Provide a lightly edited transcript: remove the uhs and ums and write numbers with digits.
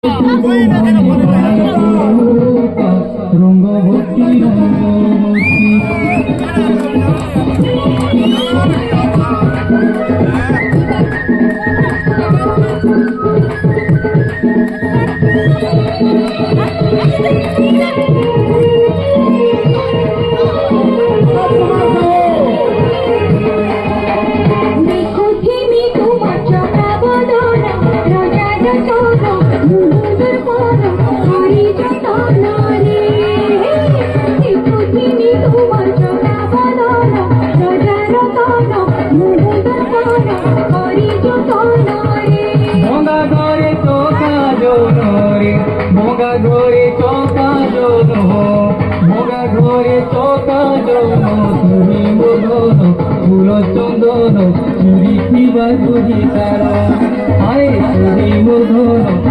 রঙ্গবতী রঙ্গবতী মোগা ঘরে চৌকা জল মোগা ঘরে চৌকা জল তুমি মদন ফুল চন্দন চুরি কিবা চুরি তার আরে তুমি মদন